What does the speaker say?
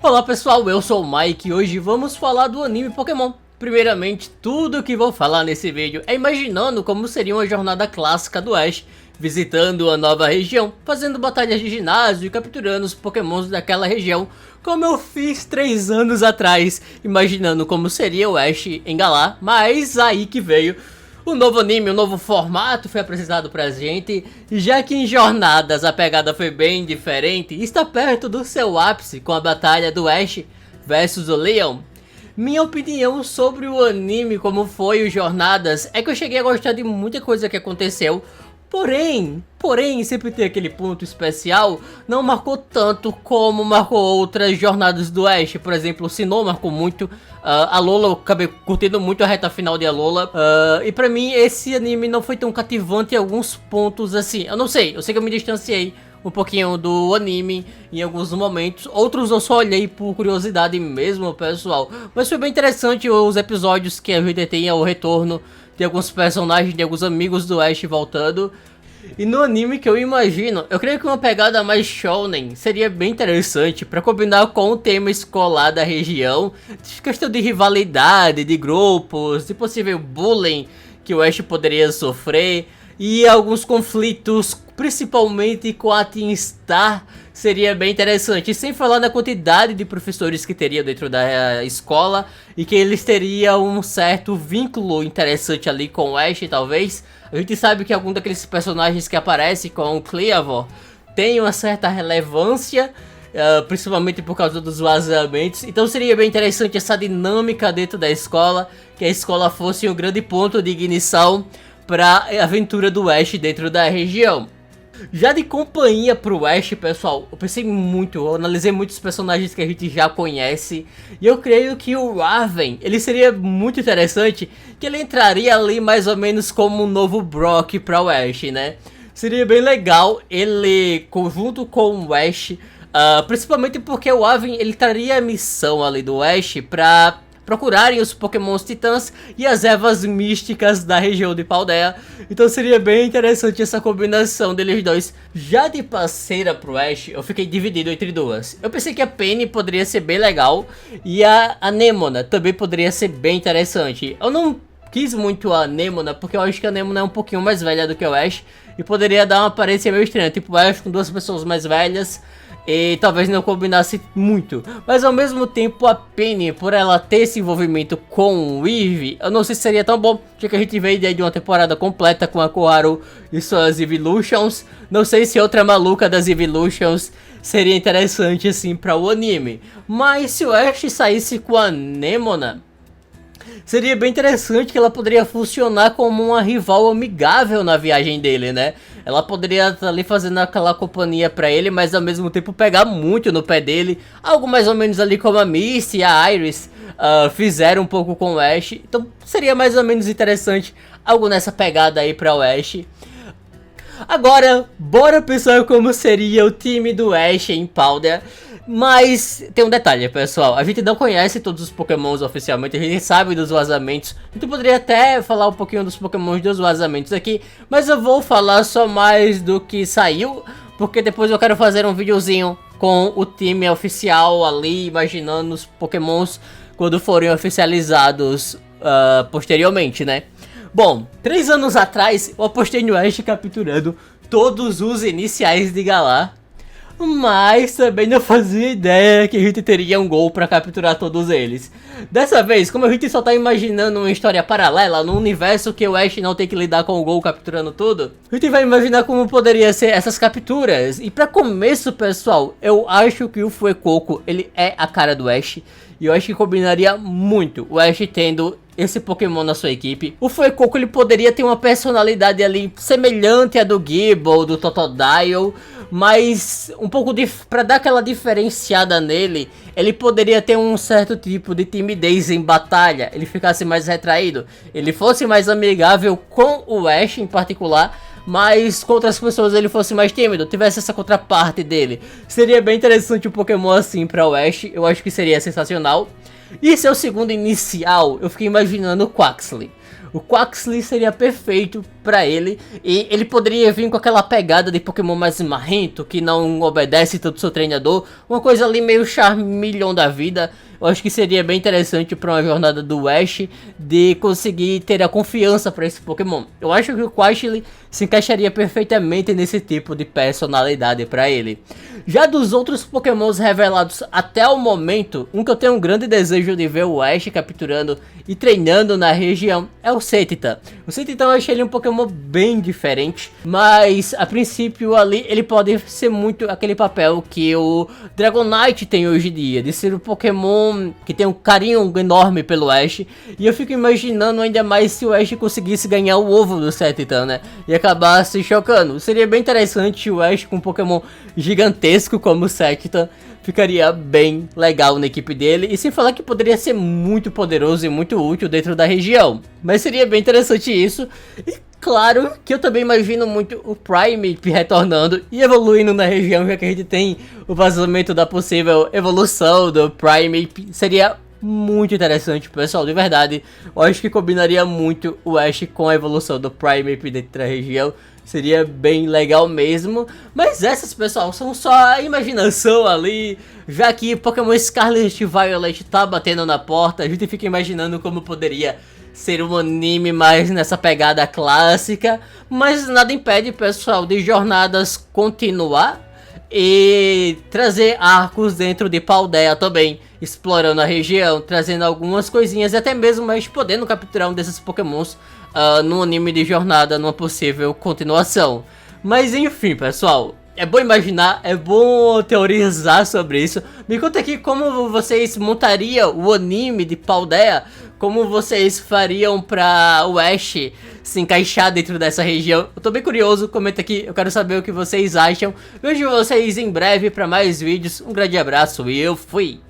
Olá pessoal, eu sou o Mike e hoje vamos falar do anime Pokémon. Primeiramente, tudo que vou falar nesse vídeo é imaginando como seria uma jornada clássica do Ash, visitando uma nova região, fazendo batalhas de ginásio e capturando os Pokémons daquela região, como eu fiz 3 anos atrás, imaginando como seria o Ash em Galar, mas aí que veio. O novo anime, o novo formato foi apresentado pra gente, já que em Jornadas a pegada foi bem diferente e está perto do seu ápice com a batalha do Ash versus o Leon. Minha opinião sobre o anime, como foi o Jornadas, é que eu cheguei a gostar de muita coisa que aconteceu, porém, sempre tem aquele ponto especial, não marcou tanto como marcou outras jornadas do Ash. Por exemplo, o Sinnoh marcou muito, a Alola, eu acabei curtindo muito a reta final de Alola, e pra mim esse anime não foi tão cativante em alguns pontos assim, eu sei que eu me distanciei um pouquinho do anime em alguns momentos, outros eu só olhei por curiosidade mesmo, pessoal, mas foi bem interessante os episódios que a gente tem o retorno de alguns personagens, de alguns amigos do Ash voltando. E no anime que eu imagino, eu creio que uma pegada mais shounen seria bem interessante para combinar com o tema escolar da região, questão de rivalidade, de grupos, de possível bullying que o Ash poderia sofrer e alguns conflitos, principalmente com a Team Star, seria bem interessante, sem falar na quantidade de professores que teria dentro da escola e que eles teriam um certo vínculo interessante ali com o Ash, talvez. A gente sabe que algum daqueles personagens que aparece com o Cleavor tem uma certa relevância, principalmente por causa dos vazamentos, então seria bem interessante essa dinâmica dentro da escola, que a escola fosse um grande ponto de ignição para a aventura do Ash dentro da região. Já de companhia pro Ash, pessoal, eu pensei muito, eu analisei muitos personagens que a gente já conhece, e eu creio que o Raven, ele seria muito interessante, que ele entraria ali mais ou menos como um novo Brock para o Ash, né? Seria bem legal ele junto com o Ash, principalmente porque o Raven, ele traria a missão ali do Ash para procurarem os Pokémons Titãs e as ervas místicas da região de Paldea. Então seria bem interessante essa combinação deles dois. Já de parceira pro Ash, eu fiquei dividido entre duas. Eu pensei que a Penny poderia ser bem legal e a Nemona também poderia ser bem interessante. Eu não quis muito a Nemona porque eu acho que a Nemona é um pouquinho mais velha do que o Ash e poderia dar uma aparência meio estranha, tipo o Ash com duas pessoas mais velhas, e talvez não combinasse muito. Mas ao mesmo tempo a Penny, por ela ter esse envolvimento com o Eevee, eu não sei se seria tão bom, já que a gente veio de uma temporada completa com a Koharu e suas Evolutions. Não sei se outra maluca das Evolutions seria interessante assim para o anime. Mas se o Ash saísse com a Nemona, seria bem interessante, que ela poderia funcionar como uma rival amigável na viagem dele, né? Ela poderia estar ali fazendo aquela companhia pra ele, mas ao mesmo tempo pegar muito no pé dele. Algo mais ou menos ali como a Misty e a Iris fizeram um pouco com o Ash. Então seria mais ou menos interessante algo nessa pegada aí pra o Ash. Agora, bora pensar como seria o time do Ash em Paldea. Mas tem um detalhe, pessoal, a gente não conhece todos os Pokémons oficialmente, a gente sabe dos vazamentos. A gente poderia até falar um pouquinho dos Pokémons dos vazamentos aqui, mas eu vou falar só mais do que saiu, porque depois eu quero fazer um videozinho com o time oficial ali, imaginando os Pokémons quando forem oficializados posteriormente, né? Bom, 3 anos atrás eu apostei no Ash capturando todos os iniciais de Galar, mas também não fazia ideia que a gente teria um gol para capturar todos eles. Dessa vez, como a gente só tá imaginando uma história paralela, num universo que o Ash não tem que lidar com o gol capturando tudo, a gente vai imaginar como poderia ser essas capturas. E para começo, pessoal, eu acho que o Fuecoco, ele é a cara do Ash, e eu acho que combinaria muito o Ash tendo esse Pokémon na sua equipe. O Fuecoco, ele poderia ter uma personalidade ali semelhante à do Gible, do Totodile, mas um pouco para dar aquela diferenciada nele, ele poderia ter um certo tipo de timidez em batalha, ele ficasse mais retraído, ele fosse mais amigável com o Ash em particular, mas com outras pessoas ele fosse mais tímido, tivesse essa contraparte dele. Seria bem interessante um Pokémon assim para o Ash, eu acho que seria sensacional. E seu segundo inicial, eu fiquei imaginando o Quaxly. o Quaxly seria perfeito pra ele. E ele poderia vir com aquela pegada de Pokémon mais marrento, que não obedece tanto ao seu treinador. Uma coisa ali meio Charmeleon da vida. Eu acho que seria bem interessante para uma jornada do Ash de conseguir ter a confiança para esse Pokémon. Eu acho que o Quaxly se encaixaria perfeitamente nesse tipo de personalidade para ele. Já dos outros Pokémons revelados até o momento, um que eu tenho um grande desejo de ver o Ash capturando e treinando na região é o Setitan. O Setitan eu achei ele um Pokémon bem diferente, mas a princípio ali ele pode ser muito aquele papel que o Dragonite tem hoje em dia, de ser um Pokémon que tem um carinho enorme pelo Ash. E eu fico imaginando ainda mais se o Ash conseguisse ganhar o ovo do Setitan, né? E acabar se chocando. Seria bem interessante o Ash com um Pokémon gigantesco como o Setitan. Ficaria bem legal na equipe dele. E sem falar que poderia ser muito poderoso e muito útil dentro da região. Mas seria bem interessante isso. E claro que eu também imagino muito o Primeape retornando e evoluindo na região, já que a gente tem o vazamento da possível evolução do Primeape. Seria muito interessante, pessoal, de verdade. Eu acho que combinaria muito o Ash com a evolução do Primeape dentro da região. Seria bem legal mesmo. Mas essas, pessoal, são só a imaginação ali. Já que Pokémon Scarlet e Violet tá batendo na porta, a gente fica imaginando como poderia ser um anime mais nessa pegada clássica. Mas nada impede, pessoal, de jornadas continuar e trazer arcos dentro de Paldea também, explorando a região, trazendo algumas coisinhas e até mesmo mas podendo capturar um desses Pokémons no anime de jornada, numa possível continuação. Mas enfim, pessoal, é bom imaginar, é bom teorizar sobre isso. Me conta aqui como vocês montariam o anime de Paldea, como vocês fariam pra o Ash se encaixar dentro dessa região. Eu tô bem curioso, comenta aqui, eu quero saber o que vocês acham. Vejo vocês em breve pra mais vídeos, um grande abraço e eu fui!